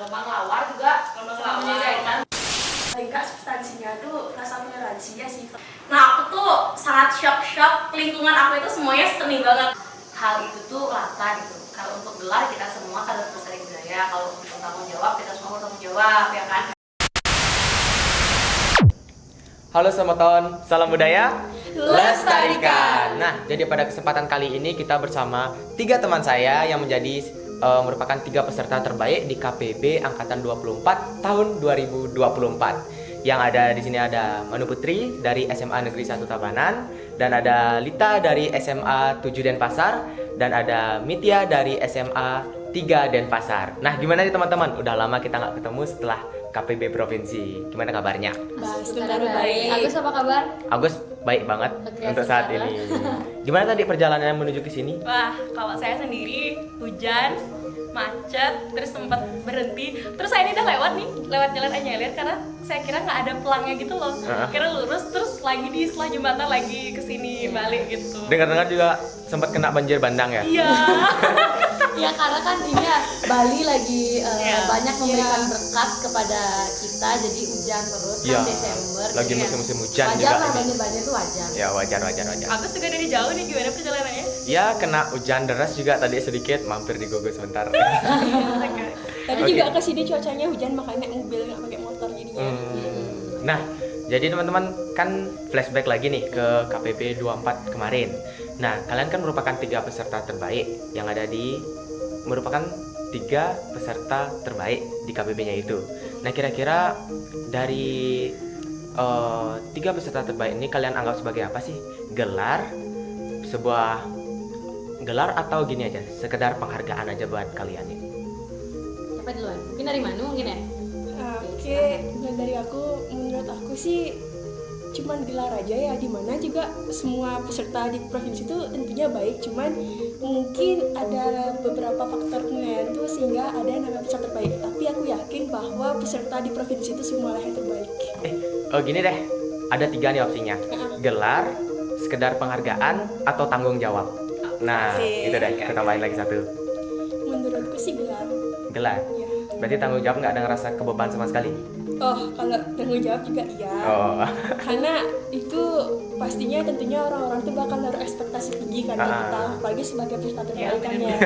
Lembang Lawar juga menyediakan. Enggak, substansinya tuh rasa toleransinya sih. Nah aku tuh sangat shock lingkungan aku itu semuanya seni banget. Hal itu tuh rata gitu. Kalau untuk gelar kita semua kader pelestari budaya, kalau untuk tanggung jawab kita semua bertanggung jawab ya kan. Halo selamat tahun, salam budaya Lestarikan. Nah, jadi pada kesempatan kali ini kita bersama 3 teman saya yang menjadi merupakan 3 peserta terbaik di KPB Angkatan 24 tahun 2024. Yang ada di sini ada Manu Putri dari SMA Negeri 1 Tabanan, dan ada Lita dari SMA 7 Denpasar, dan ada Mitya dari SMA 3 Denpasar. Nah, gimana nih teman-teman? Udah lama kita nggak ketemu setelah KPB Provinsi. Gimana kabarnya? Baik. Agus apa kabar? Agus baik banget untuk saat ini. Gimana tadi perjalanan menuju ke sini? Wah, kalau saya sendiri hujan, macet, terus sempat berhenti. Terus saya ini udah lewat jalan Anyelir karena saya kira nggak ada pelangnya gitu loh. Kira lurus terus lagi di setelah jembatan lagi ke sini balik gitu. Dengar-dengar juga sempat kena banjir bandang ya? Iya. Ya karena kan ini ya Bali lagi banyak memberikan Iya. berkat kepada kita, jadi hujan terus Iya. kan Desember. Lagi jadi musim-musim hujan wajar juga lah, ini. banjir-banjir itu wajar. Ya wajar. Agus juga dari jauh nih, gimana perjalanannya? Ya kena hujan deras juga tadi sedikit, mampir di Gogo sebentar. Tadi Oke. juga ke sini cuacanya hujan, makanya naik mobil nggak pakai motor jadinya. Nah, jadi teman-teman kan flashback lagi nih ke KPB 24 kemarin. Nah, kalian kan merupakan 3 peserta terbaik yang ada di merupakan 3 peserta terbaik di KPB-nya itu. Nah, kira-kira dari 3 peserta terbaik ini kalian anggap sebagai apa sih? Gelar, sebuah gelar, atau gini aja, sekedar penghargaan aja buat kalian nih? Siapa duluan? Mungkin dari Manu mungkin ya? Oke, nah dari aku, menurut aku sih cuman gelar aja ya, dimana juga semua peserta di provinsi itu tentunya baik, cuman mungkin ada beberapa faktor penilaian tuh sehingga ada yang namanya peserta terbaik, tapi aku yakin bahwa peserta di provinsi itu semuanya yang terbaik. Gini deh, ada 3 nih opsinya. Gelar, sekedar penghargaan, atau tanggung jawab. Nah, Oke. itu deh, kita tambahin lagi 1. Menurutku sih gelar Gelar. ya. Berarti tanggung jawab nggak ada ngerasa kebeban sama sekali? Oh, kalau tanggung jawab juga iya. Oh, Karena itu pastinya tentunya orang-orang tuh bakal naruh ekspektasi tinggi kan ke kita, apalagi sebagai peserta terbaik kan ya.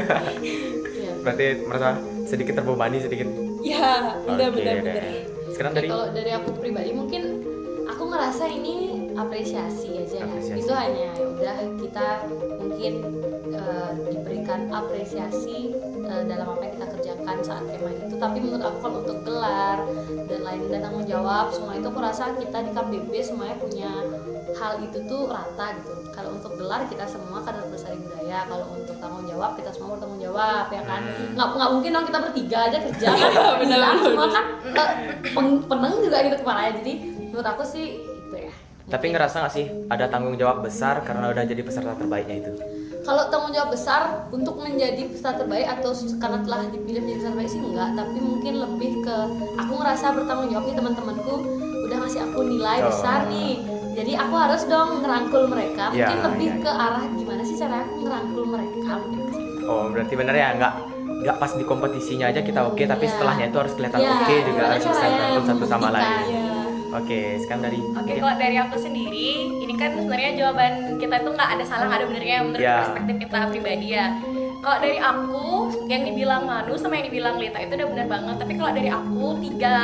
Iya. berarti merasa sedikit terbebani sedikit. Ya, Oke benar. deh. Sekarang Oke, dari kalau dari aku pribadi mungkin aku ngerasa ini apresiasi aja ya. Apresiasi. Itu hanya ya udah kita mungkin diberikan apresiasi dalam apa yang kita kerjakan saat kemah itu. Tapi menurut aku kalau untuk gelar dan lain dan tanggung jawab semua itu aku rasa kita di KPB semuanya punya hal itu tuh rata gitu. Kalau untuk gelar kita semua kader pelestari budaya, kalau untuk tanggung jawab kita semua bertanggung jawab ya kan. Nggak mungkin dong kita bertiga aja kerja. Benar. Semua kan peneng juga gitu kepalanya. Jadi menurut aku sih itu ya. tapi ngerasa nggak sih ada tanggung jawab besar karena udah jadi peserta terbaiknya itu? Kalau tanggung jawab besar untuk menjadi peserta terbaik atau karena telah dipilih menjadi peserta terbaik sih enggak, tapi mungkin lebih ke aku ngerasa bertanggung jawab nih, teman-temanku udah ngasih aku nilai besar nih. Jadi aku harus dong ngerangkul mereka. Mungkin lebih ke arah gimana sih cara aku ngerangkul mereka mungkin ke situ. Oh, berarti bener ya, nggak pas di kompetisinya aja kita oke, tapi Iya. setelahnya itu harus kelihatan Iya, oke juga, gimana harus bisa caranya ngerangkul satu sama membuktikan. lain. Ya. Oke, sekarang dari Oke, kalau dari aku sendiri, ini kan sebenarnya jawaban kita itu nggak ada salah, nggak ada benernya menurut Iya. perspektif kita pribadi ya. Kalau dari aku, yang dibilang Manu sama yang dibilang Lita itu udah benar banget. Tapi kalau dari aku, 3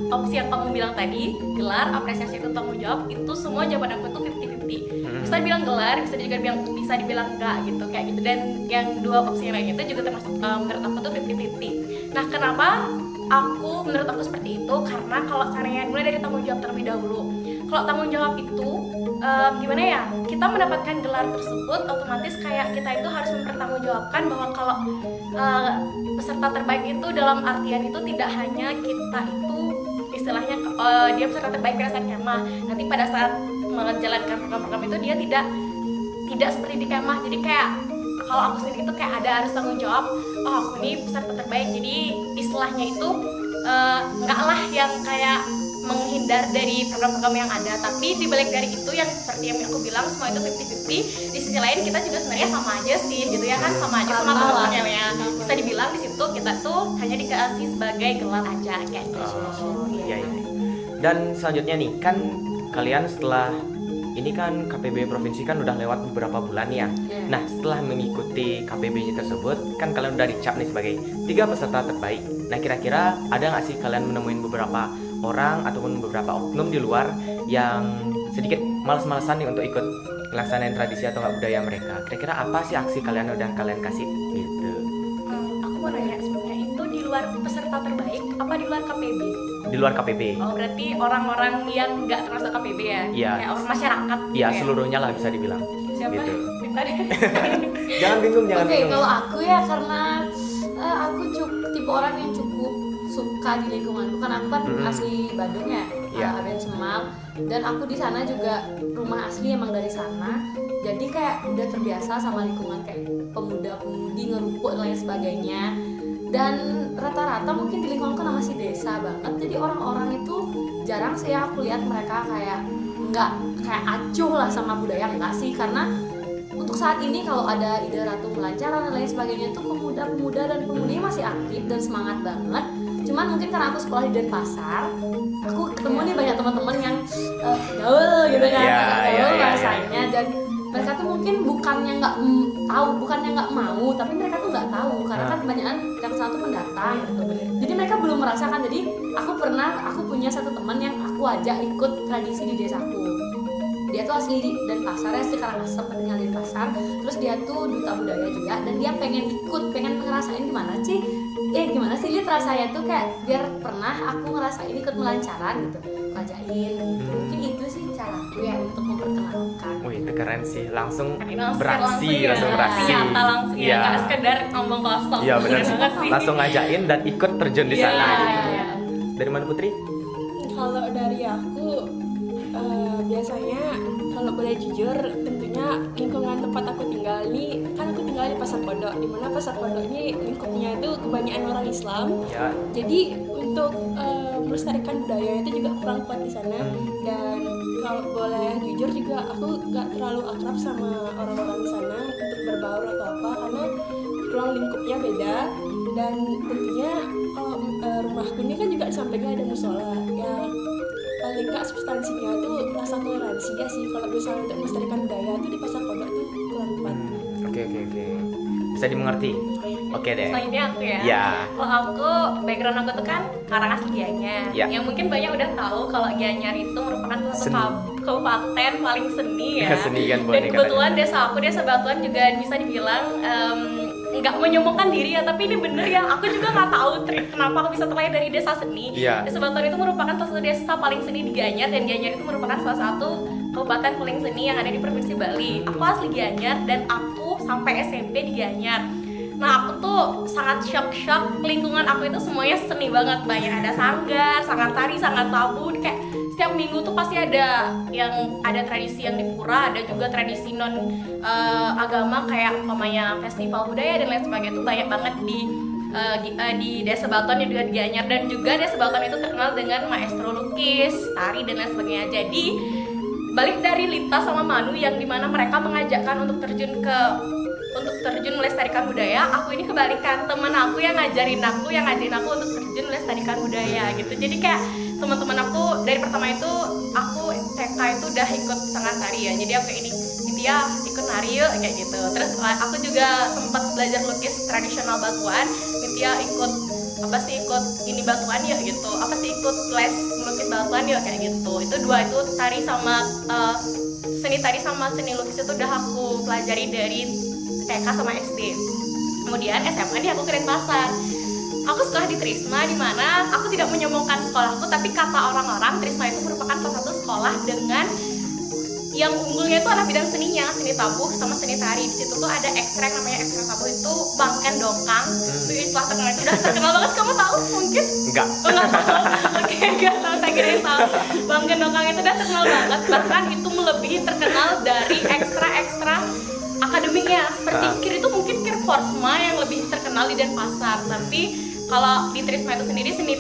opsi yang kamu bilang tadi, gelar, apresiasi, itu tanggung jawab, itu semua jawaban aku tuh 50-50. Bisa dibilang gelar, bisa dibilang enggak gitu, kayak gitu. Dan yang 2 opsi yang lain itu juga termasuk menurut aku tuh 50-50. Nah, kenapa menurut aku seperti itu? Karena kalau caranya mulai dari tanggung jawab terlebih dahulu. Kalau tanggung jawab itu gimana ya, kita mendapatkan gelar tersebut otomatis kayak kita itu harus mempertanggungjawabkan bahwa kalau peserta terbaik itu dalam artian itu tidak hanya kita itu istilahnya dia peserta terbaik berdasarkan kemah, nanti pada saat menjalankan program-program itu dia tidak seperti di kemah. Jadi kayak kalau aku sendiri itu kayak ada harus tanggung jawab, oh aku ini peserta terbaik, jadi istilahnya itu enggak lah yang kayak menghindar dari program-program yang ada, tapi dibalik dari itu yang seperti yang aku bilang semua itu 50-50. Di sisi lain kita juga sebenarnya sama aja sih gitu ya kan, sama aja sama teman-temannya ya. Bisa dibilang di situ kita tuh hanya dikasih sebagai gelar aja kayak gitu. Iya, iya. Dan selanjutnya nih, kan kalian setelah ini kan KPB provinsi kan udah lewat beberapa bulan ya. Nah, setelah mengikuti KPB-nya tersebut, kan kalian udah dicap nih sebagai 3 peserta terbaik. Nah, kira-kira ada nggak sih kalian menemuin beberapa orang ataupun beberapa oknum di luar yang sedikit malas-malasan nih untuk ikut melaksanain tradisi atau nggak budaya mereka? Kira-kira apa sih aksi kalian udah kalian kasih gitu? Aku mau nanya sebenarnya itu di luar peserta terbaik apa di luar KPB? Di luar KPB. Oh, berarti orang-orang yang nggak termasuk KPB ya? Iya. Kayak orang masyarakat gitu Iya, ya? seluruhnya lah bisa dibilang. Siapa? Gitu. Minta deh. Jangan bingung, jangan Oke, bingung. kalau aku ya karena aku tipe orang yang cukup suka di lingkunganku, kan aku kan asli Bandung ya, Iya. Aben Semal, dan aku di sana juga rumah asli emang dari sana, jadi kayak udah terbiasa sama lingkungan kayak pemuda-pemudi ngerupuk dan lain sebagainya. Dan rata-rata mungkin di lingkunganku masih desa banget, jadi orang-orang itu jarang sih ya aku lihat mereka kayak nggak kayak acuh lah sama budaya, enggak sih, karena untuk saat ini kalau ada ide Ratu Melancaran dan lain sebagainya itu pemuda-pemuda dan pemudi masih aktif dan semangat banget. Cuman mungkin karena aku sekolah di Denpasar, aku ketemu nih banyak teman-teman yang gaul gitu kan, Iya, agak iya, gaul iya, rasanya, dan mereka tuh mungkin bukannya nggak tahu, bukannya nggak mau, tapi mereka tuh nggak tahu karena kan kebanyakan yang ke sana tuh pendatang gitu. Jadi mereka belum merasakan. Jadi aku punya satu teman yang aku ajak ikut tradisi di desaku. Dia tuh asli Denpasar, asli Karangasem, tinggal di Denpasar. Terus dia tuh duta budaya juga, dan dia pengen ngerasain gimana sih lihat rasanya tuh kayak biar pernah aku ngerasain ikut melancaran gitu, aku ajain gitu. Mungkin itu sih caraku ya untuk memperkenalkan. Wih, itu keren sih. Langsung Langsung beraksi, ya. langsung beraksi. Nyata langsung ya, Iya. nggak sekedar ngomong kosong. Iya, benar sih. banget sih. Langsung ngajakin dan ikut terjun di Iya, sana gitu. iya. Dari mana Putri? Kalau dari aku biasanya kalau boleh jujur, tentunya lingkungan tempat aku tinggal nih, kan aku tinggal di Pasar Kodok, di mana Pasar Kodok ini lingkupnya itu kebanyakan orang Islam. Ya. Jadi untuk melestarikan budaya itu juga kurang kuat di sana. Dan kalau boleh jujur juga aku gak terlalu akrab sama orang-orang di sana untuk berbaur atau apa, karena ruang lingkupnya beda. Dan tentunya kalau rumahku ini kan juga di sampingnya ada musola yang paling gak substansinya itu rasa toleransi ya sih. Kalau misalnya untuk melestarikan budaya itu di Pasar Kodok itu kurang kuat. Oke. Bisa dimengerti. Oke deh. Selanjutnya aku ya. Ya. Kalau aku, background aku tuh kan Karangas Gianyar. Ya. Yang mungkin banyak udah tahu kalau Gianyar itu merupakan Seni. satu kabupaten paling seni ya. Seni kan Dan boleh kebetulan katanya. desa aku, Desa Batuan, juga bisa dibilang nggak menyombongkan diri ya, tapi ini bener ya. Aku juga nggak tahu kenapa aku bisa terlahir dari desa seni. Iya. Desa Batuan itu merupakan salah satu desa paling seni di Gianyar, dan Gianyar itu merupakan salah satu kabupaten paling seni yang ada di Provinsi Bali. Aku asli Gianyar dan aku sampai SMP di Gianyar. Nah, aku tuh sangat shock lingkungan aku itu semuanya seni banget. Banyak ada sanggar, sanggar tari, sanggar tabu. Kayak setiap minggu tuh pasti ada tradisi yang di pura, ada juga tradisi non agama kayak umpamanya festival budaya dan lain sebagainya. Itu banyak banget di Desa Batuan yang juga di Gianyar. Dan juga Desa Batuan itu terkenal dengan maestro lukis, tari dan lain sebagainya. Jadi balik dari Lita sama Manu yang dimana mereka mengajakkan untuk terjun melestarikan budaya, aku ini kebalikan, temen aku yang ngajarin aku untuk terjun melestarikan budaya gitu. Jadi kayak teman-teman aku dari pertama itu, aku TK itu udah ikut sanggar tari ya, jadi aku kayak ini, Nitya ikut nari yuk kayak gitu. Terus aku juga sempat belajar lukis tradisional Batuan, Nitya ikut batuan yuk gitu, ikut les melukis Batuan yuk kayak gitu. Itu dua itu tari sama seni tari sama seni lukis itu udah aku pelajari dari TK sama SD. Kemudian SMA nih aku ke Denpasar. Aku sekolah di Trisma, di mana aku tidak menyombongkan sekolahku, tapi kata orang-orang Trisma itu merupakan salah satu sekolah dengan yang unggulnya itu adalah bidang seninya, seni tabuh sama seni tari. Di situ tuh ada ekstrek namanya ekstrek tabuh, itu bangken dongkang. Itu istilah terkenal, udah terkenal banget, kamu tahu mungkin? Enggak. Oh, nggak tahu. Oke, nggak tahu, tak kira tahu. Bangken dongkang itu udah terkenal banget, bahkan itu melebihi terkenal dari ekstra akademiknya. Seperti KIR itu mungkin KIR Forsma yang lebih terkenal di Denpasar, tapi Kalau di Trisma itu sendiri seni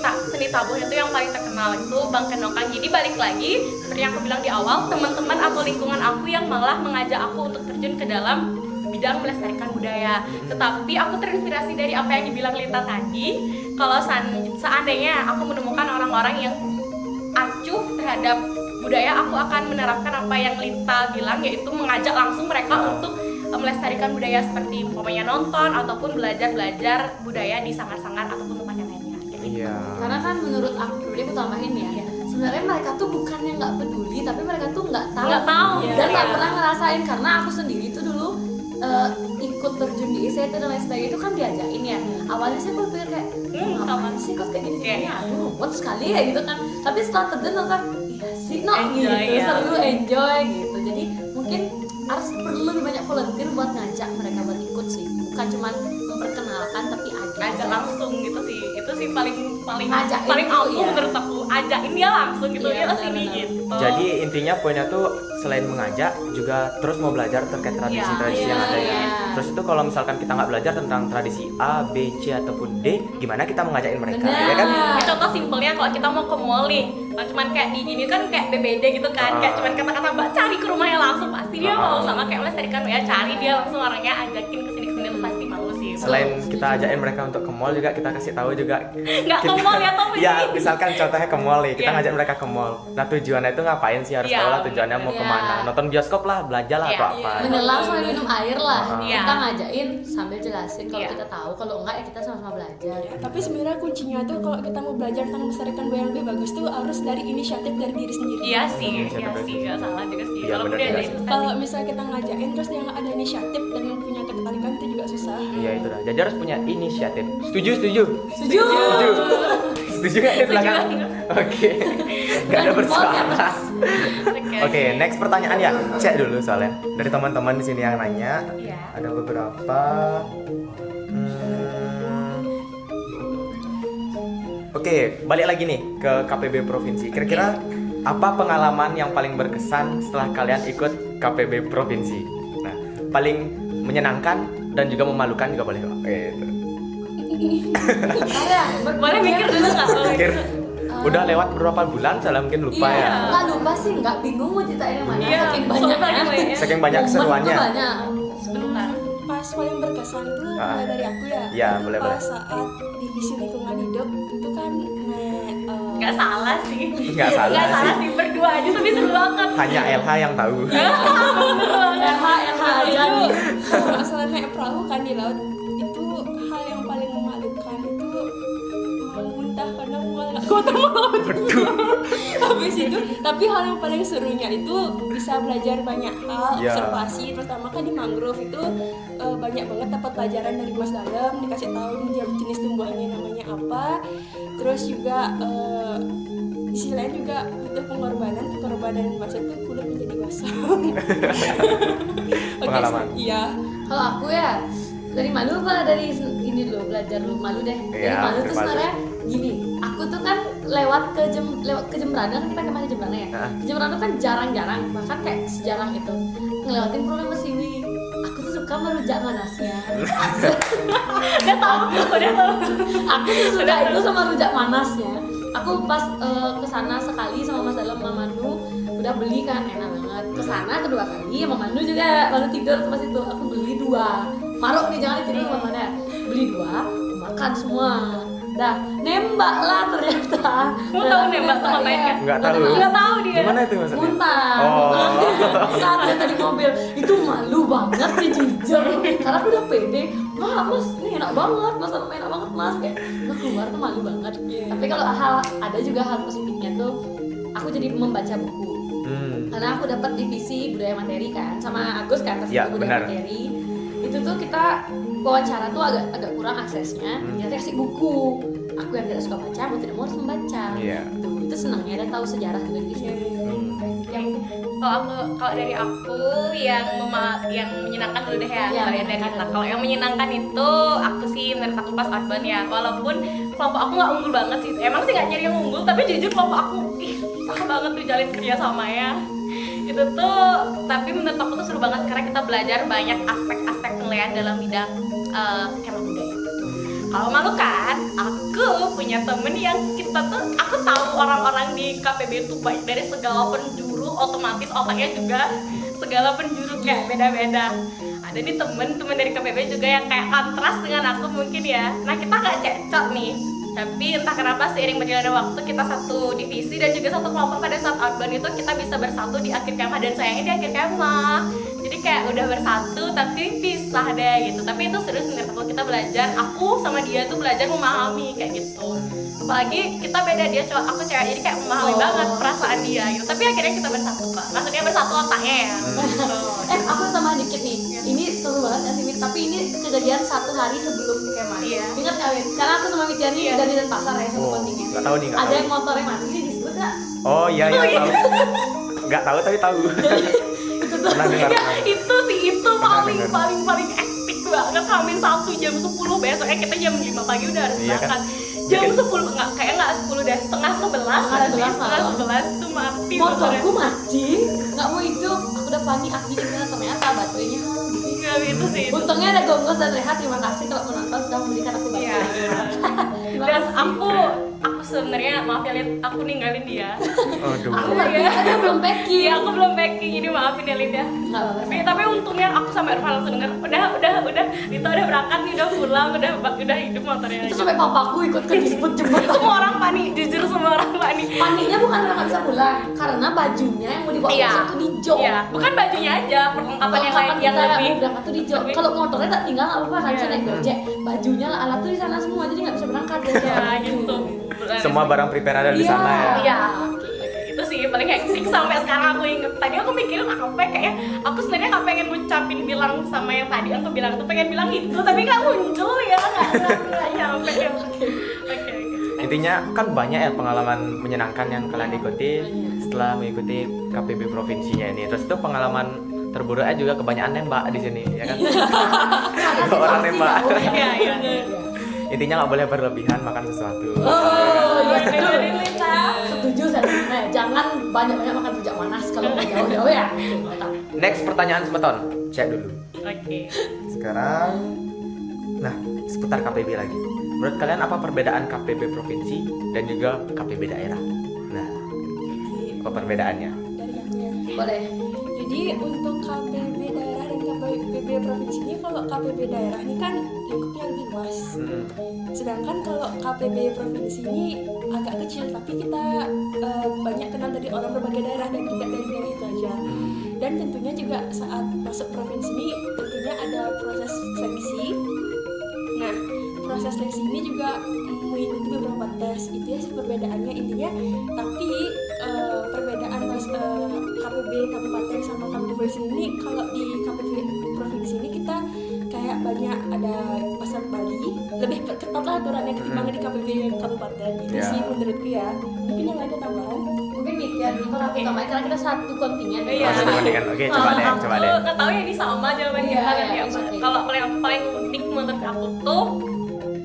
tabuh itu yang paling terkenal itu Bang Kenongkang. Jadi balik lagi seperti yang aku bilang di awal, teman-teman atau lingkungan aku yang malah mengajak aku untuk terjun ke dalam bidang melestarikan budaya. Tetapi aku terinspirasi dari apa yang dibilang Lita tadi. Kalau seandainya aku menemukan orang-orang yang acuh terhadap budaya, aku akan menerapkan apa yang Lita bilang, yaitu mengajak langsung mereka untuk melestarikan budaya seperti umpamanya nonton ataupun belajar budaya di sanggar-sanggar ataupun tempat yang lainnya. Iya. Karena kan menurut aku pribadi, aku tambahin ya, sebenarnya mereka tuh bukannya nggak peduli, tapi mereka tuh nggak tahu dan nggak pernah ngerasain. Karena aku sendiri tuh dulu ikut terjun di ICT dan lain sebagainya itu kan diajakin ya. Awalnya sih aku pikir kayak ngapain sih kok kayak gini-gini, aduh buat sekali ya gitu kan. Tapi setelah terjun kan iya sih gitu, seru, enjoy gitu. Jadi mungkin harus perlu lebih banyak volunteer buat ngajak mereka buat ikut sih, bukan cuma memperkenalkan tapi ajak langsung gitu sih. Itu sih paling Ngajakin paling tuh, ampuh iya. menurut aku, ajakin dia langsung gitu, Iya, dia kesini benar-benar. gitu. Jadi intinya poinnya tuh selain mengajak juga terus mau belajar terkait tradisi-tradisi yang ada ya. iya. Terus itu kalau misalkan kita nggak belajar tentang tradisi A, B, C ataupun D, gimana kita mengajakin mereka, Benar. ya kan? Ini contoh simpelnya kalau kita mau ke mall nih, cuman kayak di ini kan kayak BBD gitu kan, kayak cuman kata-kata Mbak cari ke rumahnya langsung, pasti dia mau. Sama kayak melestarikan ya, cari dia langsung orangnya, ajakin kesini tuh pasti mau sih. Selain kita ajakin mereka untuk ke mall juga kita kasih tahu juga. Nggak ke mall ya Tom? Ya, misalkan contohnya ke mall nih, kita Iya. ngajak mereka ke mall. Nah, tujuannya itu ngapain sih? Harus Iya. tahu lah tujuannya mau Iya. kemana. Nonton bioskop lah, belanja lah Iya. atau apa. Menyelam sambil minum air lah. Iya. Kita ngajakin sambil jelasin kalau Iya. kita tahu, kalau enggak ya kita sama-sama belajar. Tapi sebenarnya kuncinya tuh kalau kita mau belajar tentang melestarikan budaya yang lebih bagus tuh harus dari inisiatif dari diri sendiri. Iya sih, Siapa iya itu? sih, nggak salah juga sih. Iya, Kalau benar dia juga ada sih. susah Kalau sih. misalnya kita ngajakin terus dia nggak ada inisiatif dan punya ketertarikan itu juga susah. Iya, itu dah. Jadi harus punya inisiatif. Setuju? Setuju. Setuju nggak di belakang? Oke. Nggak ada bersuara. Oke, next pertanyaan ya. Cek dulu soalnya. Dari teman-teman di sini yang nanya, Iya. ada beberapa. Oke, balik lagi nih ke KPB Provinsi. Kira-kira apa pengalaman yang paling berkesan setelah kalian ikut KPB Provinsi? Nah, paling menyenangkan dan juga memalukan juga boleh. Gitu. Boleh mikir dulu nggak? Pikir udah lewat beberapa bulan, saya mungkin lupa Iya, ya. nggak lupa sih, nggak bingung mau ceritain yang mana. Iya, Saking banyaknya. soalnya Saking banyak Momen tuh keseruannya. banyak. Sebentar. Pas paling berkesan tuh mulai dari aku ya. Iya, Itu boleh, pas boleh. saat divisi lingkungan hidup itu kan Nggak salah sih. Nggak salah Nggak salah sih. sih, berdua aja tapi seru banget. Hanya LH yang tahu. LH aja nih. kalau masalah naik perahu kan di laut itu hal yang paling memalukan itu mau muntah karena mual nggak kuat sama laut. Habis itu, tapi hal yang paling serunya itu bisa belajar banyak hal, Ya. observasi. Pertama kan di mangrove itu banyak banget dapat pelajaran dari Mas Dalem, dikasih tahu jenis tumbuhannya namanya apa. Terus juga di sisi lain juga butuh pengorbanan basah itu kulit menjadi basah. Oke, Pengalaman. Iya. Kalau aku ya dari malu apa dari ini dulu, belajar dulu malu deh. Dari Iya, malu dari tuh malu. sebenarnya gini, aku tuh kan lewat ke Jemberana, kan kita kemana Jemberana ya. Nah. Ke Jemberana tuh kan jarang-jarang, bahkan kayak sejarang itu ngelewatin Pulau Mesiwi. Aku tuh suka merujak manasnya. Udah tahu, udah tahu. Aku tuh suka itu sama rujak manasnya. Aku pas kesana sekali sama Mas Dalem sama Manu udah beli kan, enak banget. Kesana kedua kali sama Manu juga, Manu tidur tuh pas itu aku beli 2. Maruk nih, jangan ditiru mana ya. Beli 2, aku makan semua. Dah, nembak lah ternyata. Mau tahu nembak tuh ngapain iya. kan? Nggak tahu. Nggak tahu dia. Gimana itu maksudnya? Muntah. Oh. Saat ada di mobil itu malu banget sih jujur. Karena aku udah pede. Mas, ini enak banget. Mas, enak banget mas. Kayak udah keluar tuh malu banget. Tapi kalau ada juga hal positifnya tuh, aku jadi membaca buku. Karena aku dapat divisi budaya materi kan, sama Agus kan kasih Ya, budaya benar. materi. Itu tuh kita wawancara tuh agak kurang aksesnya. Kita kasih buku. Aku yang tidak suka baca, mau tidak mau harus membaca. Iya. Itu senangnya dan tahu sejarah juga di sini. Kalau dari aku yang menyenangkan dulu deh ya, Iya, kalian dari kita. Kalau yang menyenangkan itu aku sih menurut aku pas outbound ya, walaupun kelompok aku nggak unggul banget sih, emang sih nggak nyari yang unggul, tapi jujur kelompok aku susah banget tuh jalin kerja sama ya. Itu tuh, tapi menurut aku tuh seru banget karena kita belajar banyak aspek-aspek penilaian dalam bidang kemah budaya. Kalau malu kan, aku tuh punya temen yang kita tuh, aku tahu orang-orang di KPB tuh baik dari segala penjuru, otomatis otaknya juga segala penjuru kayak beda-beda. Ada nih temen dari KPB juga yang kayak kontras dengan aku mungkin ya. Nah kita gak cocok nih, tapi entah kenapa seiring berjalannya waktu kita satu divisi dan juga satu kelompok. Pada saat outbound itu kita bisa bersatu di akhir kemah, dan sayangnya di akhir kemah jadi kayak udah bersatu tapi pisah deh gitu. Tapi itu serius menurut aku, kita belajar, aku sama dia tuh belajar memahami kayak gitu. Apalagi kita beda, dia cowok aku cewek, jadi kayak memahami banget perasaan dia gitu. Tapi akhirnya kita bersatu kok, maksudnya bersatu otaknya ya gitu. Aku tambahan dikit nih. Ini seru banget ya sih, Mit. Tapi ini kejadian 1 hari sebelum kemah. Iya. Ingat nggak, Mit? Karena aku sama Mitiani dari Denpasar ya, satu kontingen. Nggak tahu nih, nggak Ada tahu. yang motornya mati, ini disebut nggak? Oh iya tahu. Nggak tahu tapi tahu. Pernah dengar. Ya itu sih, itu paling dengar. paling epic banget. Hamin 1 jam 10, besoknya kita jam 5 pagi udah harus Iya kan? berangkat. Jam Bikin- 10, nggak 10 deh, setengah 11 Setengah 11 tuh mati Motorku mati, nggak mau hidup. Aku udah panik, aku jadi ternyata baterainya habis. ya, itu sih itu. Untungnya ada Gonggos dan Rehat, terima kasih kalau menonton sudah memberikan aku Iya. baterai. Terima Dan kasih. aku sebenarnya maaf ya Lid, aku ninggalin dia. Aduh. Aku ngerti, karena belum packing. Iya, aku belum packing, jadi maafin ya Lid ya. Nggak apa-apa. Tapi untungnya aku sama Irfan langsung denger, udah Dita udah berangkat nih, udah pulang, udah hidup motornya. Itu sampai papaku ikut ke disebut jemput. Semua orang panik, jujur semua orang panik. Paniknya bukan karena nggak bisa pulang, karena bajunya yang mau dibawa Iya. besok tuh di jok. Iya, bukan bajunya aja, perlengkapan yang lain yang kita lebih. berangkat tuh di jok. lebih- Kalau motornya tak tinggal nggak apa-apa kan, bisa Iya. naik gojek. Bajunya lah, alat tuh di sana semua, jadi nggak bisa berangkat ya. Ya gitu. Semua barang prepare ada di Iya. sana ya. Iya. Itu sih paling hektik sampai sekarang aku inget. Tadi aku mikirin apa kayaknya aku sebenarnya nggak pengen ngucapin bilang sama yang tadi aku bilang tuh, pengen bilang itu tapi nggak muncul ya, nggak nyampe. Oke. Intinya kan banyak ya pengalaman menyenangkan yang kalian ikuti setelah mengikuti KPB provinsinya ini. Terus itu pengalaman terburuknya juga kebanyakan nembak di sini, ya kan? Dua orang nembak. Iya, iya. Intinya nggak boleh berlebihan makan sesuatu. Oh, iya Dari betul. Lita. Setuju saya. Nah, jangan banyak-banyak makan rujak panas kalau mau jauh-jauh ya. Mantap. Next pertanyaan semeton, cek dulu. Oke. Sekarang, nah seputar KPB lagi. Menurut kalian apa perbedaan KPB provinsi dan juga KPB daerah? Nah, apa perbedaannya? dari aku ya. Boleh. Jadi untuk KPB daerah dan KPB provinsi ini, kalau KPB daerah ini kan lingkupnya lebih luas. Sedangkan kalau KPB provinsi ini agak kecil, tapi kita banyak kenal dari orang berbagai daerah dan juga dari daerah itu aja. Dan tentunya juga saat masuk provinsi ini tentunya ada proses seleksi. Nah, proses seleksi ini juga mengikuti beberapa tes. Itu ya sih perbedaannya intinya. Tapi perbedaan KPB kabupaten sama KPB provinsi ini, kalau di KPB provinsi ini kita kayak banyak ada pasar Bali, lebih ketat lah aturannya ketimbang di KPB kabupaten. Itu Ya. sih menurutku ya. Mungkin yang lain ada tambahan. Mungkin Nitya dulu kan aku tambahin karena kita satu kontingen. Iya. Masuk dengan oke, coba deh, coba deh. Aku nggak tahu ya ini sama jawabannya Iya, kalian iya, ya. it's okay. Kalau paling unik menurut aku tuh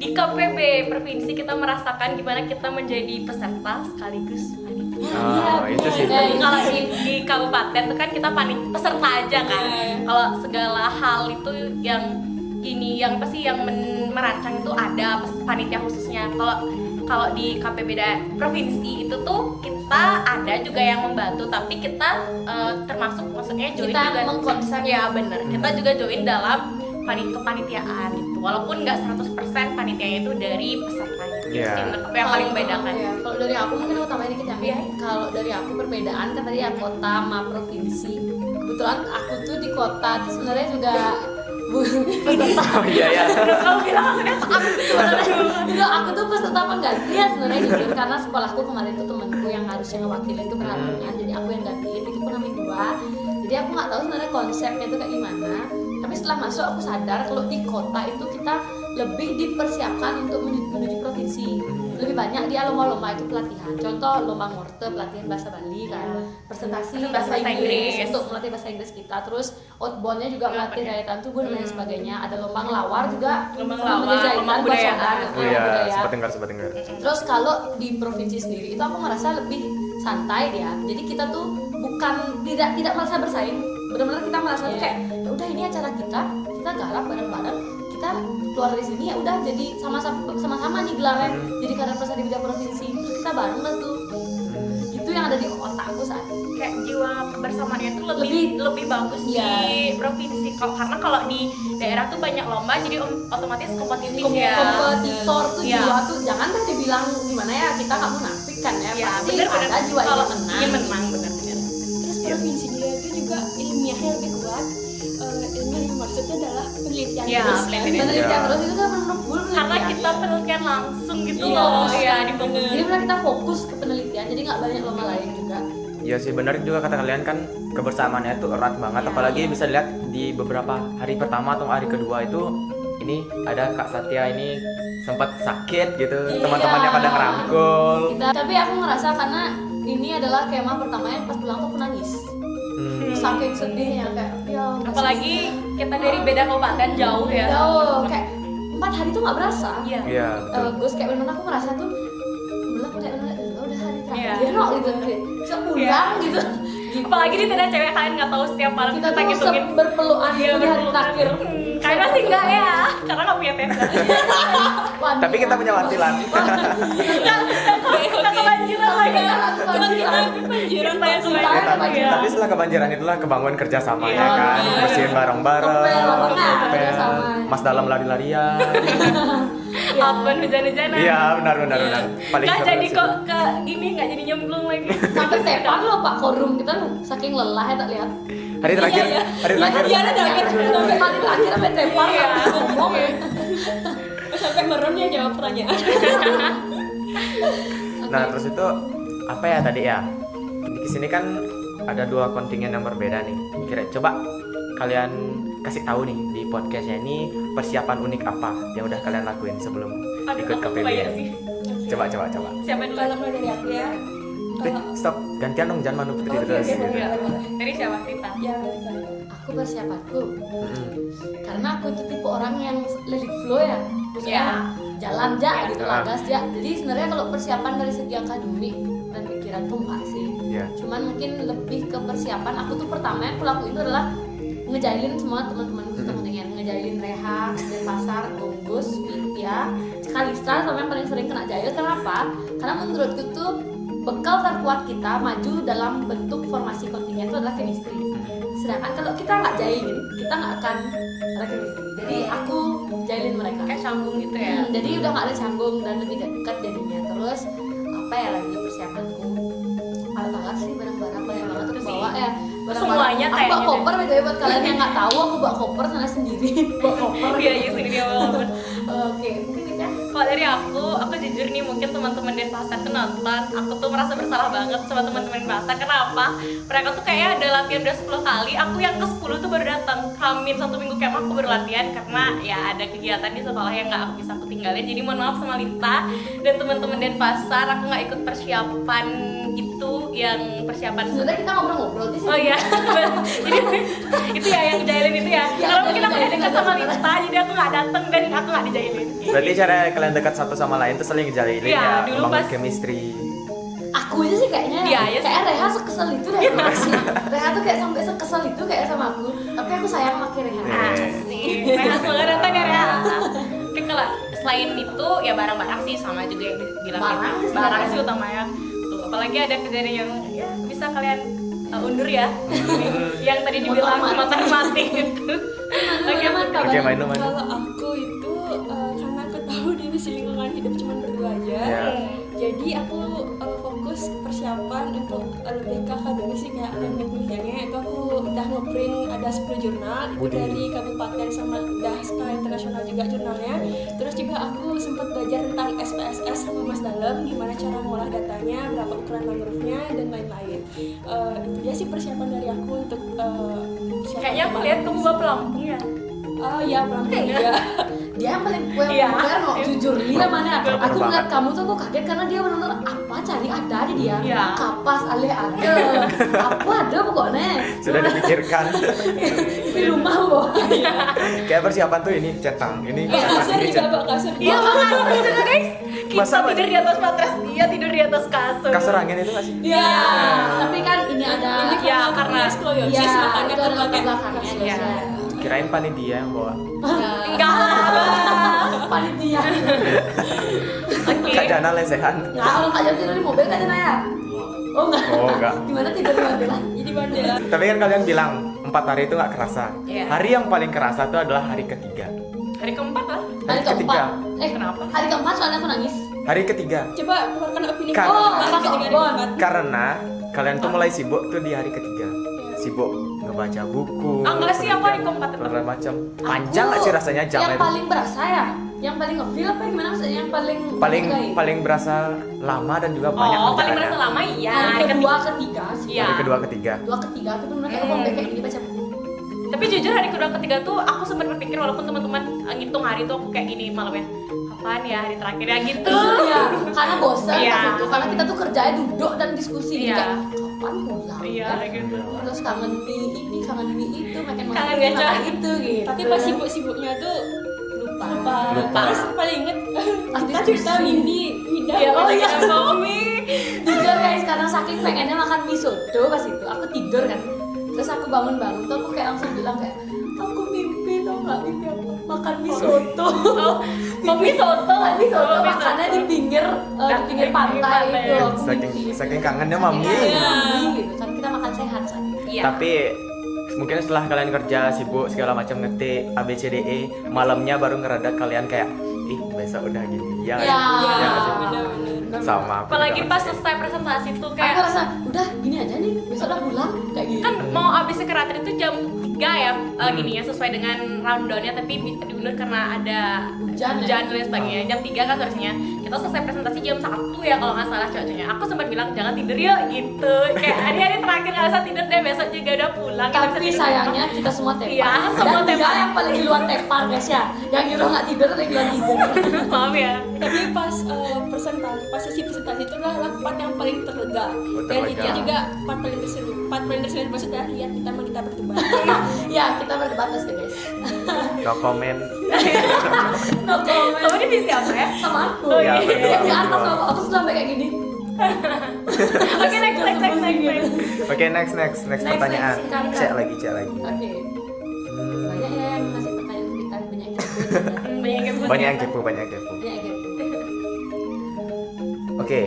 di KPB provinsi kita merasakan gimana kita menjadi peserta sekaligus panitia. Oh, itu sih. Kalau di kabupaten tuh kan kita peserta aja kan. Kalau segala hal itu yang ini yang pasti yang merancang itu ada panitia khususnya. Kalau di KPB provinsi itu tuh kita ada juga yang membantu, tapi kita termasuk maksudnya join Kita juga mengkonsep. ya bener, kita juga join dalam kepanitiaan gitu, walaupun nggak 100% panitianya itu dari pesertanya. Itu Iya. sih menurut aku yang paling membedakan. Ya, kalau dari aku mungkin aku tambahin dikit ya. Iya. Kalau dari aku perbedaan kan tadi ya kota sama provinsi. Kebetulan aku tuh di kota tuh sebenarnya juga peserta. Oh iya ya. Kalau bilang aku Itu aku tuh peserta pengganti ya sebenarnya jujur, karena sekolahku kemarin tuh temanku yang harusnya ngewakilin itu berhalangan, jadi aku yang gantiin itu pun Hamin 2. Jadi aku nggak tahu sebenarnya konsepnya itu kayak gimana. Tapi setelah masuk aku sadar kalau di kota itu kita lebih dipersiapkan untuk menuju provinsi. Lebih banyak dia lomba-lomba itu pelatihan. Contoh lomba ngorte, pelatihan bahasa Bali kan, presentasi bahasa Inggris untuk melatih bahasa Inggris kita. Terus outboundnya juga melatih daya tahan tubuh dan lain sebagainya. Ada lomba ngelawar juga, Lomba sama ngelawar, menjajakan lomba buat kebudayaan. saudara, Oh iya, budaya. sempat dengar. Terus kalau di provinsi sendiri itu aku merasa lebih santai dia. Jadi kita tuh bukan tidak merasa bersaing. Benar-benar kita merasa tuh kayak ya udah ini acara kita garap bareng-bareng, kita keluar dari sini ya udah jadi sama-sama nih gelarnya jadi kader peserta di bidang provinsi, terus kita bareng lah tuh. Itu yang ada di otakku saat ini. Kayak jiwa kebersamaannya tuh lebih bagus Iya. di provinsi karena kalau di daerah tuh banyak lomba jadi otomatis kompetitif ya. Kompetitor tuh Iya. jiwa tuh jangan dah dibilang gimana ya, kita nggak munafik kan ya, Ya, pasti bener, ada jiwa kalau ingin menang. bener. Terus provinsi dia itu juga ilmiahnya lebih kuat. Ilmiah yang maksudnya adalah penelitian Iya, terus kan. penelitian. Penelitian Iya. terus itu kan benar-benar full Karena penelitian. kita penelitian langsung gitu Iya, loh. fokus Iya, kan. di fokus. Jadi benar kita fokus ke penelitian, jadi nggak banyak lomba lain juga. Iya sih benar juga kata kalian kan kebersamaannya itu erat banget, Iya. apalagi bisa lihat di beberapa hari pertama atau hari kedua itu ini ada Kak Satya ini sempat sakit gitu, Iya. teman-temannya pada ngerangkul. Tapi aku ngerasa karena ini adalah kemah pertama yang pas pulang tuh aku nangis. Saking sedihnya kayak ya Apalagi kita dari beda kabupaten jauh ya. jauh kayak 4 hari tuh nggak berasa. Iya. Iya betul. Gus kayak bener aku ngerasa tuh belum kayak bener udah hari Iya. terakhir no gitu kayak bisa pulang gitu. Apalagi di tenda cewek kalian nggak tahu setiap malam Kita kita tuh ngitungin. berpelukan Iya, gitu di hari berpelukan. terakhir. Kayaknya sih enggak ya, karena nggak punya tenda. Waduh. Tapi kita punya wantilan. Kita kebanjiran lagi. Kebanjiran Kita yang Kita kebanjiran. kebanjiran. Tapi setelah kebanjiran itulah kebangun kerjasamanya Iya. kan, Iya. bersihin bareng-bareng, Ngepel, pokoknya ngepel, kerjasama. Mas dalam lari-larian. Apa hujan-hujanan. Iya benar. Paling Nggak seru jadi sih. kok ke gini, nggak jadi nyemplung lagi. Sampai sepan loh Pak Korum kita loh, saking lelah ya tak lihat. Hari terakhir, hari terakhir. Iya, ada terakhir. Sampai hari terakhir sampai sepan Iya. nggak bisa ngomong ya. Sampai merem dia jawab pertanyaan. Nah terus itu apa ya tadi ya? Di sini kan ada 2 kontingen yang berbeda nih. Coba kalian kasih tahu nih di podcastnya ini persiapan unik apa yang udah kalian lakuin sebelum ikut Aku KPB kayak ini? sih. Coba. Siapa yang Kalau dulu? mulai dari aku ya. Stop, gantian dong, jangan Manu Putri Oke, terus. oke, boleh, Iya. boleh. Dari siapa Rita? Ya, Rita. Aku persiapanku Mm-mm. karena aku tuh tipe orang yang let it flow ya. Maksudnya Iya. jalan aja gitu lah, Ah. gas aja. Jadi sebenarnya kalau persiapan dari segi akademik dan pikiran tuh enggak sih. Iya. Cuman mungkin lebih ke persiapan. Aku tuh pertama yang aku lakuin itu adalah ngejailin semua teman-temanku itu pentingnya, ngejailin Reha, Denpasar, Gonggus, Pitya, Kalista sama yang paling sering kena jail. Kenapa? Karena menurutku tuh bekal terkuat kita maju dalam bentuk formasi kontingen itu adalah chemistry. Sedangkan kalau kita nggak jailin, kita nggak akan ada chemistry. Jadi aku jailin mereka. Kayak sambung gitu ya. Jadi udah nggak ada canggung dan lebih dekat jadinya. Terus apa ya lagi persiapanku? Alat-alat sih barang-barang banyak banget aku Itu sih. bawa ya. Semuanya Aku bawa kayaknya koper btw buat kalian yang nggak tahu aku bawa koper sana sendiri. Bawa koper. Iya, sini dia banget. Oke, mungkin itu ya. Kalau dari aku jujur nih mungkin teman-teman Denpasar tuh nonton, aku tuh merasa bersalah banget sama teman-teman Denpasar. Kenapa? Mereka tuh kayak ada latihan udah 10 kali, aku yang ke 10 tuh baru datang. Hamin 1 minggu kayak aku baru latihan karena ya ada kegiatan di sekolah yang nggak aku bisa aku tinggalin. Jadi mohon maaf sama Lita dan teman-teman Denpasar, aku nggak ikut persiapan itu yang persiapan. Sebenarnya kita ngobrol-ngobrol di sini. Oh iya, jadi itu ya yang jailin itu ya. Iya, Karena mungkin aku jailin udah dekat sama Lita, jadi aku nggak datang dan aku nggak dijailin. Berarti cara kalian dekat satu sama lain tuh saling ngejalin Iya, ya, dulu membangun pas- chemistry. Aku aja sih kayaknya. Iya, iya kayak Reha sekesel itu deh. Reha tuh kayak sampai sekesel itu kayak sama aku. Tapi aku sayang sama Reha. Asik, rehat banget datang ya rehat. Oke, kalau selain itu ya barang-barang sih sama juga yang dibilang Barang sih barang sebenarnya. sih utamanya. Tuh, apalagi ada kejadian yang ya bisa kalian undur ya. Yang tadi dibilang Motor motor mati gitu. Oke, Oke, main lu, main lu. Kalau aku itu karena aku tahu di lingkungan hidup cuma berdua aja. Iya. Jadi aku fokus persiapan untuk lebih ke akademis sih, kayak akademik penelitiannya itu aku udah ngeprint ada 10 jurnal itu Widih. dari kabupaten sama udah skala internasional juga jurnalnya. Terus juga aku sempat belajar tentang SPSS sama Mas Dalem, gimana cara ngolah datanya, berapa ukuran mangrove-nya dan lain-lain. Itu dia sih persiapan dari aku untuk persiapan kayaknya aku kemarin. lihat kamu bawa pelampung ya. Oh iya, pelan-pelan juga. Dia yang paling kue Iya. no, jujur dia mana. Baper Aku ngeliat banget. kamu tuh aku kaget karena dia benar-benar apa cari ada di dia. Iya. Kapas ale ada. Apa ada pokoknya. Sudah dipikirkan. Di rumah bawa. Kayak persiapan tuh ini centang, ini Iya, centang, kasur ini juga centang. bawa kasur. Iya makanya itu kan guys. Kita Masa tidur di atas matras, dia tidur di atas kasur. Kasur angin itu nggak sih? Iya. Tapi kan ini ada. Ini Ya, karena karena- skoliosis Iya, makanya itu ada terpakai latar belakangnya, kasur. Iya. kirain panitia yang bawa. Enggak lah. Panitia. Oke. Kak Jana lesehan. Nggak, orang Kak Jana tidur di mobil Kak Jana ya? Oh enggak. Oh enggak. Gimana tidur di mobil lah? Jadi Mandela. Tapi kan kalian bilang 4 hari itu nggak kerasa. Iya. Hari yang paling kerasa itu adalah hari ketiga. Hari keempat lah. Hari keempat. Kenapa? Hari keempat soalnya aku nangis. Hari ketiga. Coba keluarkan opini. Kak. Oh, Hari Mas ketiga Obon. dan Karena kalian tuh mulai sibuk tuh di hari ketiga. Sibuk ngebaca buku. Enggak sih, aku hari keempat tetap. Berbagai macam. Panjang nggak sih rasanya Yang jamnya itu? paling berasa ya? Yang paling ngefeel apa gimana maksudnya? Yang paling Paling berasa lama dan juga banyak Oh, paling kerjaannya. berasa lama iya. hari kedua, ketiga sih. Iya. Hari kedua, ketiga. Kedua, ketiga aku bener kayak ngomong kayak gini baca buku. Tapi jujur hari kedua ketiga tuh aku sempat berpikir walaupun teman-teman ngitung hari tuh aku kayak gini malamnya. Apaan ya hari terakhir ya gitu. Iya, karena bosan Iya. pas itu. Karena kita tuh kerjanya duduk dan diskusi. Jadi Iya. kayak, kapan pulang? Iya ya? gitu. Terus kangen mie ini, kangen mie itu, makan Kangen ini, gacha. makan itu gitu. Tapi pas sibuk-sibuknya tuh lupa. Lupa. Terus paling inget Pas kita cerita diskusi. Windy, Winda. Iya, Oh, iya. Mami. Jujur guys, sekarang saking pengennya makan mie soto pas itu aku tidur kan, terus aku bangun-bangun tuh aku kayak langsung bilang kayak aku mimpi tau nggak mimpi apa makan mie soto. Oh, mami soto. Mie soto Oh, mie makannya soto. di pinggir pantai itu. Aku Saking mimpi. saking kangennya mami. Mami gitu kan kita makan sehat kan. Iya. Tapi mungkin setelah kalian kerja sibuk segala macam ngetik ABCDE, malamnya baru ngereda kalian kayak ih besok udah gini ya. Ya. Ya, nggak sih? Bener-bener. Sama aku Apalagi juga pas masih. selesai presentasi tuh Aku kayak rasa udah gini aja nih besok udah pulang kayak gitu. kan mau habis sekretariat itu jam 3 ya gini ya sesuai dengan rundownnya tapi diundur karena ada Hujan ya? hujan dan lain sebagainya. Jam 3 kan harusnya kita selesai presentasi jam 1 ya kalau nggak salah cuacanya. Aku sempat bilang jangan tidur yuk gitu. Kayak hari-hari terakhir nggak usah tidur deh, besok juga udah pulang. Kita bisa Tapi tidur sayangnya besok. kita semua tepar. Iya, semua Dan dia tepar. yang paling duluan tepar guys ya. Yang nyuruh nggak tidur tapi duluan tidur. Maaf ya. Tapi pas pas sesi presentasi itu adalah part yang paling terlega. Oh, Dan terlega. itu juga part paling terseru. Part paling terseru maksudnya lihat kita berdebat. Ya kita berdebat pasti guys. No comment. No comment. Kamu divisi apa ya? Sama aku. Oh, iya, berdua, Di atas berdua. sama aku sudah sampai kayak gini. Oke, next. Oke, next Next, pertanyaan. Kakak. Cek lagi. Oke. Hmm, Banyak ya yang ngasih pertanyaan ke kita banyak yang kepo. Banyak yang banyak yang kepo. Banyak yang kepo. Oke,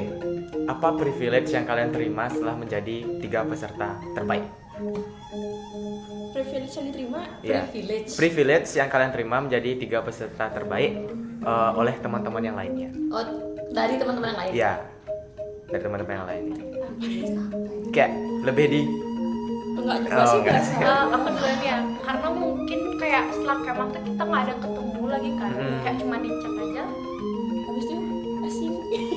apa privilege yang kalian terima setelah menjadi 3 peserta terbaik? Privilege yang diterima Ya. Privilege. Privilege yang kalian terima menjadi 3 peserta terbaik oleh teman-teman yang lainnya. Oh, dari teman-teman yang lain. Iya, dari teman-teman yang lainnya. Kayak lebih di enggak juga Oh, sih enggak. biasa. aku duluan ya karena mungkin kayak setelah kemah tuh kita nggak ada ketemu lagi kan kayak cuma di chat aja Habis itu asing.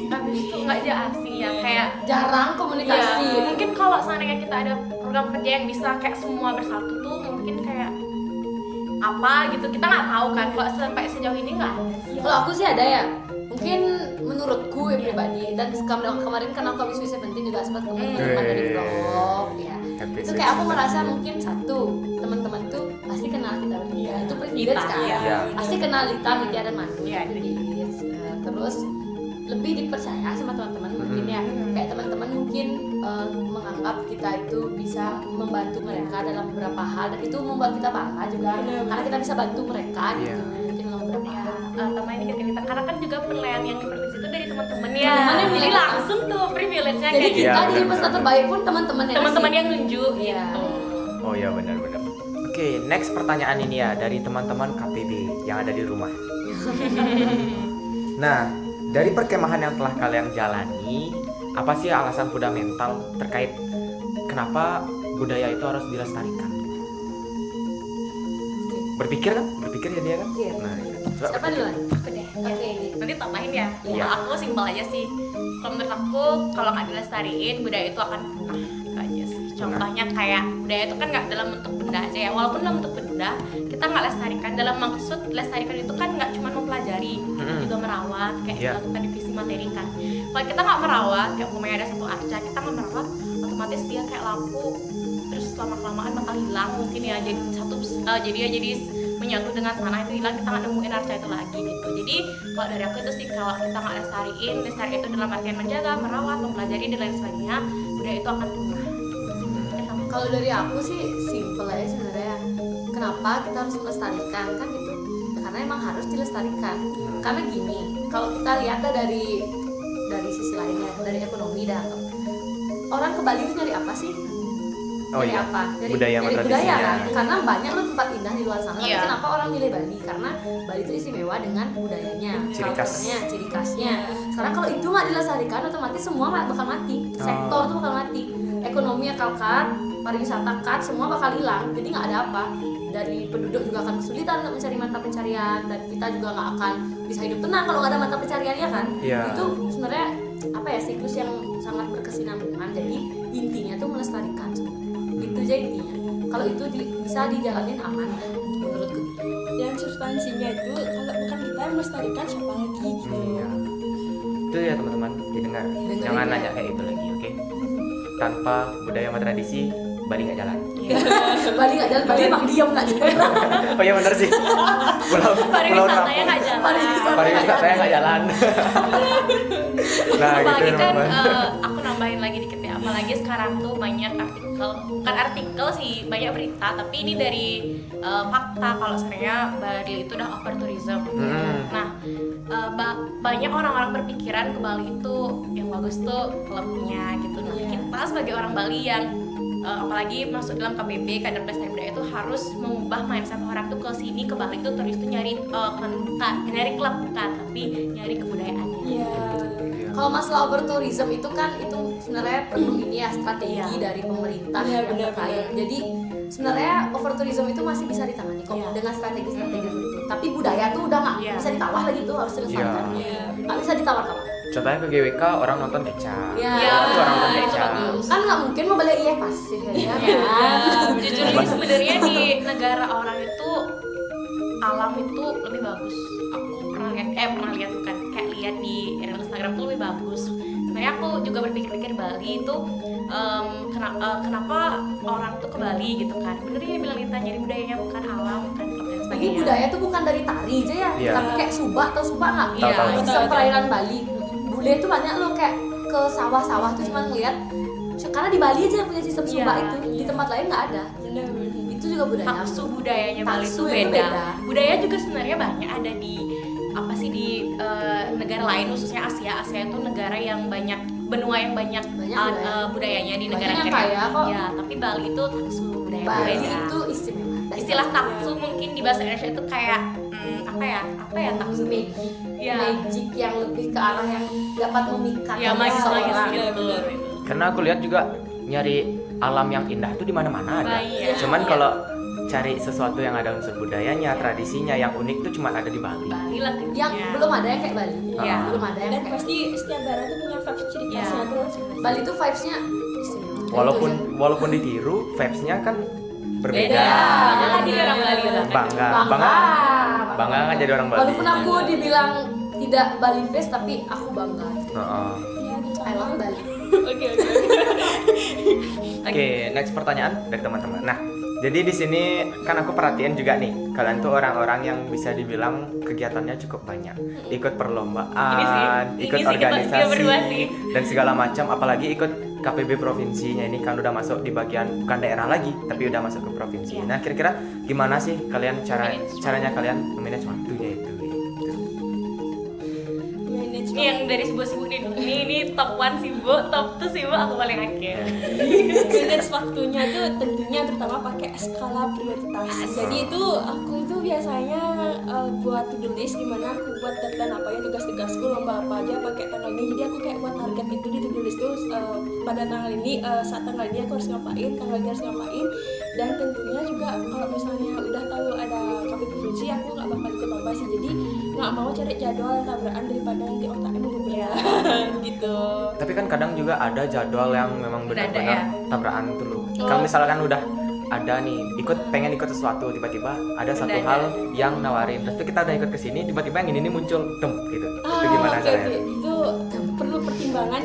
habis itu nggak aja asing ya kayak Jarang komunikasi. ya, mungkin kalau seandainya kita ada program kerja yang bisa kayak semua bersatu tuh mungkin kayak apa gitu kita nggak tahu kan kalau sampai sejauh ini nggak ada sih. Kalau aku sih ada ya. Mungkin menurutku ya pribadi dan kemarin kan aku habis W17 juga sempat ketemu teman dari blog ya. Happy Itu kayak aku merasa mungkin satu teman-teman tuh pasti kenal kita bertiga. Itu privilege Lita, kan. iya. Pasti kenal Lita, Widya dan Manu. Iya, Itu privilege. Terus lebih dipercaya sama teman-teman mungkin ya. Kayak teman-teman mungkin menganggap kita itu bisa membantu mereka dalam beberapa hal dan itu membuat kita bangga juga karena kita bisa bantu mereka gitu. Iya. Mungkin dalam beberapa hal. Tambahin dikit kita karena kan juga penilaian yang di provinsi itu dari teman-teman ya Teman-teman yang jadi nilai kita. langsung tuh privilege-nya Jadi kayak kita Iya, jadi benar-benar. peserta terbaik pun teman-teman yang teman-teman ngasih. yang nunjuk Iya. gitu. Oh ya benar-benar. Oke, next pertanyaan ini ya dari teman-teman KPB yang ada di rumah. Nah, dari perkemahan yang telah kalian jalani, apa sih alasan fundamental terkait kenapa budaya itu harus dilestarikan? Berpikir kan? Berpikir ya dia kan? Iya. Nah, coba Siapa berpikir. duluan? Aku deh Oke. nanti tambahin ya Iya. kalau aku simpel aja sih kalau menurut aku kalau nggak dilestariin budaya itu akan punah gitu aja sih contohnya kayak budaya itu kan nggak dalam bentuk benda aja ya walaupun dalam bentuk benda kita nggak lestarikan dalam maksud lestarikan itu kan nggak cuma mempelajari juga merawat kayak Iya. dilakukan divisi materi kan kalau kita nggak merawat kayak umpamanya ada satu arca kita nggak merawat otomatis dia kayak lampu terus lama kelamaan bakal hilang mungkin ya jadi menyatu dengan tanah itu hilang kita nggak nemuin arca itu lagi gitu jadi kalau dari aku itu sih kalau kita nggak lestariin itu dalam artian menjaga merawat mempelajari dan lain sebagainya budaya itu akan punah. Kalau dari aku sih simple aja sebenarnya. kenapa kita harus melestarikan kan gitu. Karena emang harus dilestarikan. Karena gini, kalau kita lihat dari sisi lainnya, dari ekonomi dah. Orang ke Bali itu nyari apa sih? Oh Dari iya, apa? Dari budaya sama budaya tradisinya. kan? Karena banyak loh tempat indah di luar sana. Iya. Tapi kenapa orang milih Bali? Karena Bali itu istimewa dengan budayanya, Ciri khas. culture-nya, ciri khasnya. Sekarang kalau itu nggak dilestarikan, otomatis semua bakal mati. Sektor tuh bakal mati. Ekonomi akan cut, pariwisata cut, semua bakal hilang. Jadi nggak ada apa. Dari penduduk juga akan kesulitan untuk mencari mata pencarian, dan kita juga nggak akan bisa hidup tenang kalau nggak ada mata pencariannya kan. Iya. Itu sebenarnya apa ya, siklus yang sangat berkesinambungan. Jadi intinya tuh melestarikan sebenarnya. Itu aja intinya. Kalau itu bisa dijalanin aman menurutku. Dan substansinya itu kalau bukan kita yang melestarikan siapa lagi gitu. Iya. Itu ya teman-teman, didengar. Dengerin Jangan ya. nanya kayak itu lagi, oke? Tanpa budaya sama tradisi, Bali nggak jalan. Bali nggak jalan, Bali emang diam nggak jalan. Oh iya benar sih. Pulau Pariwisatanya nggak jalan. Pariwisatanya nggak jalan. Nah, gitu Apalagi ya, kan teman-teman. aku nambahin lagi dikit ya. Apalagi sekarang tuh banyak artikel, bukan artikel sih, banyak berita. Tapi ini dari fakta kalau sebenarnya Bali itu udah over tourism. Nah, banyak orang-orang berpikiran ke Bali itu yang bagus tuh klubnya gitu. Nah, kita sebagai orang Bali yang apalagi masuk dalam KBB, kader pelestarian budaya itu harus mengubah mindset orang tuh ke sini, ke Bali tuh turis tuh nyari nyari klub bukan, tapi nyari kebudayaannya. Iya. Kalau masalah over tourism itu kan itu sebenarnya perlu ini ya strategi dari pemerintah Iya, yang benar-benar. terkait. Jadi sebenarnya over tourism itu masih bisa ditangani kok Iya. dengan strategi-strategi itu. Tapi budaya tuh udah nggak Iya. bisa ditawar lagi tuh, harus dilestarikan. Iya. Nggak bisa ditawar-tawar. Contohnya ke GWK orang nonton kecap. Iya. Itu orang nonton Itu kecap. bagus. Kan nggak mungkin mau balik iya pasif ya kan? Jujur ini sebenarnya di negara orang itu alam itu lebih bagus. Aku pernah lihat bukan kayak lihat di Instagram tuh lebih bagus. Sebenarnya aku juga berpikir-pikir Bali itu kenapa orang tuh ke Bali gitu kan. Bener ya bilang Lita, nyari budayanya bukan alam kan dan Jadi sebagainya. budaya tuh bukan dari tari aja ya, Iya. tapi kayak subak atau subak nggak? Iya. Tahu. Sistem perairan Bali. Bule tuh banyak loh kayak ke sawah-sawah tuh cuma ngeliat. Karena di Bali aja yang punya sistem subak itu, di tempat lain nggak ada. Benar-benar. Itu juga budaya. Taksu budayanya Bali Taksu itu itu beda. beda. Budaya juga sebenarnya banyak ada di apa sih di negara lain, khususnya Asia. Asia itu negara yang banyak benua yang banyak, Banyak budayanya di Banyak negara yang negara. kaya kok. Ya, tapi Bali itu taksu budaya Bali beda. itu istimewa. Istilah taksu mungkin di bahasa Indonesia itu kayak apa ya taksu? magic, Ya. magic yang lebih ke arah yang dapat memikat Ya magis seseorang. gitu. Karena aku lihat juga nyari alam yang indah itu di mana-mana ada. Iya. Cuman kalau cari sesuatu yang ada unsur budayanya, tradisinya yang unik tuh cuma ada di Bali. Bali lah Yang belum ada yang kayak Bali. Iya. Belum ada yang Dan kayak pasti setiap daerah tuh punya vibes ciri Iya. khasnya tuh. Bali tuh vibes-nya istimewa. Walaupun ditiru, vibes-nya kan berbeda. beda. Bangga jadi orang Bali lah kan. Bangga kan jadi orang Bali. Walaupun aku dibilang tidak Bali face tapi aku bangga. Heeh. Iya, gitu. I love Bali. Oke. Oke, next pertanyaan dari teman-teman. Nah, jadi di sini kan aku perhatiin juga nih, kalian tuh orang-orang yang bisa dibilang kegiatannya cukup banyak. Ikut perlombaan, ikut Ini sih dia organisasi, berdua sih. dan segala macam. Apalagi ikut KPB provinsinya ini kan udah masuk di bagian bukan daerah lagi, tapi udah masuk ke provinsi. Iya. Nah, kira-kira gimana sih kalian Manage caranya kalian memanage waktunya itu? Manage Ini yang dari sibuk-sibuk ini top 1 sibuk, top 2 sibuk, aku paling akhir. manage waktunya tuh tentunya terutama pakai skala prioritas. Jadi itu aku tuh biasanya buat to-do list dimana aku buat deadline apa ya, tugas-tugasku, lomba apa aja pakai tanggal ini. Jadi aku kayak buat target itu di to-do list tuh pada tanggal ini, saat tanggal ini aku harus ngapain, tanggal ini harus ngapain. Dan tentunya juga kalau misalnya udah tahu ada KPB provinsi, aku nggak bakal ikut lomba sih. Jadi nggak mau cari jadwal yang tabrakan daripada nanti otaknya beberan gitu. Tapi kan kadang juga ada jadwal yang memang Mendadak benar-benar ya? tabrakan itu loh. Kalau misalkan udah ada nih pengen ikut sesuatu, tiba-tiba ada satu Mendadak. hal yang nawarin, terus tuh kita udah ikut ke sini, tiba-tiba yang ini muncul gitu. Itu gimana Oke, caranya? oke. Itu perlu pertimbangan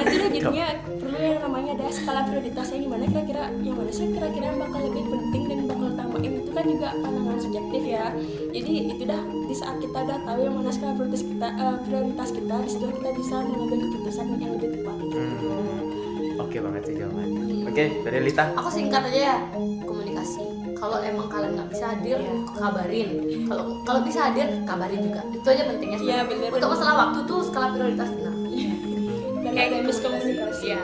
jadi jadinya perlu yang namanya ada skala prioritasnya gimana, kira-kira yang mana sih kira-kira yang bakal lebih penting dan bakal utamain. Itu kan juga pandangan subjektif ya. Jadi itu dah di saat kita udah tahu yang mana skala prioritas kita, di situ kita bisa mengambil keputusan yang lebih tepat. Oke banget sih jawabannya. Oke, dari Lita. Aku singkat aja ya, komunikasi. Kalau Kalau emang kalian nggak bisa hadir, kabarin. Kalau bisa hadir, kabarin juga. Itu aja pentingnya. Iya, sebenarnya. bener. Untuk masalah waktu tuh skala prioritas benar. Dan Kayak ada gitu miskomunikasi. Iya.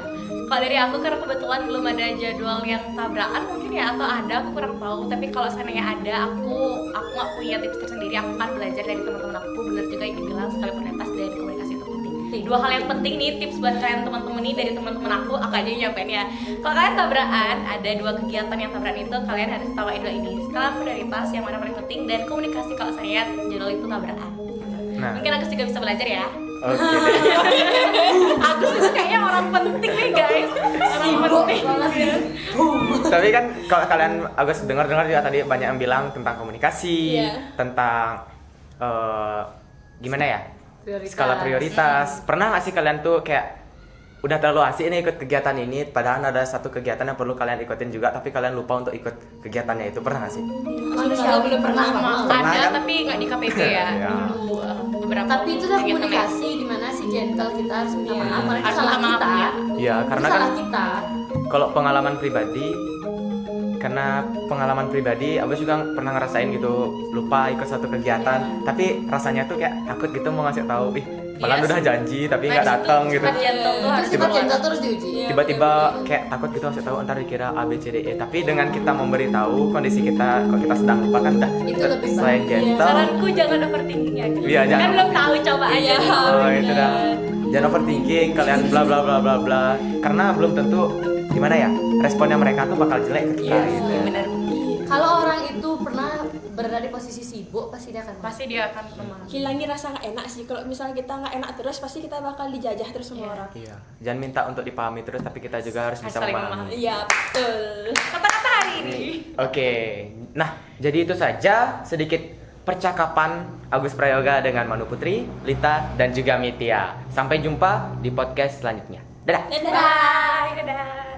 Kalau dari aku karena kebetulan belum ada jadwal yang tabrakan mungkin ya, atau ada aku kurang tahu. Tapi kalau seandainya ada, aku nggak punya tips tersendiri. Aku akan belajar dari teman-teman aku. Bener juga yang dibilang sekali prioritas dari komunikasi itu penting. Dua hal yang penting nih tips buat kalian teman-teman nih dari teman-teman aku aja yang nyampein ya. Kalau kalian tabrakan, ada 2 kegiatan yang tabrakan itu kalian harus tawain 2 ini. Skala prioritas yang mana paling penting dan komunikasi kalau saya jadwal itu tabrakan. Nah, Mungkin Agus juga bisa belajar ya. oke deh. Agus itu kayaknya orang penting nih guys. Orang penting. Tapi kan kalau kalian Agus dengar-dengar juga tadi banyak yang bilang tentang komunikasi, Iya. tentang gimana ya? Prioritas. Skala prioritas. Pernah nggak sih kalian tuh kayak udah terlalu asik nih ikut kegiatan ini, padahal ada satu kegiatan yang perlu kalian ikutin juga, tapi kalian lupa untuk ikut kegiatannya itu, pernah nggak sih? Manusia belum pernah Ada Pernah kan? tapi nggak di KPP ya. Ya. Dulu beberapa. Tapi itu udah kegiatan komunikasi gimana sih gentle, kita harus minta maaf karena itu Harus salah minta maaf, kita. ya. Ya, Itu karena salah kan kita. kalau pengalaman pribadi, karena pengalaman pribadi, Abis juga pernah ngerasain gitu lupa ikut satu kegiatan, tapi rasanya tuh kayak takut gitu mau ngasih tahu, malah Yes. udah janji tapi nggak datang gitu. Sifat gentle tuh harus Terus sifat dibawa. gentle terus diuji. Tiba-tiba kayak takut gitu ngasih tahu, ntar dikira A B C D E. Tapi dengan kita memberitahu kondisi kita, kalau kita sedang lupa kan udah Itu lebih selain baik. gentle. Saranku jangan overthinking ya. Iya, jangan. Kan belum tahu, coba aja. Oh, itu dah. Jangan overthinking, kalian bla bla bla bla bla. Karena belum tentu gimana ya responnya mereka tuh bakal jelek ke kita gitu. Benar. Kalau orang itu pernah berada di posisi sibuk, pasti dia akan Pasti dia akan memahami. Hilangi rasa nggak enak sih. Kalau misalnya kita nggak enak terus, pasti kita bakal dijajah terus sama orang. Iya. Jangan minta untuk dipahami terus, tapi kita juga harus bisa saling memahami. Iya, betul. Kata-kata hari ini. Oke. Nah, jadi itu saja sedikit percakapan Agus Prayoga dengan Manu Putri, Lita, dan juga Mitia. Sampai jumpa di podcast selanjutnya. Dadah. Dadah. Bye. Dadah.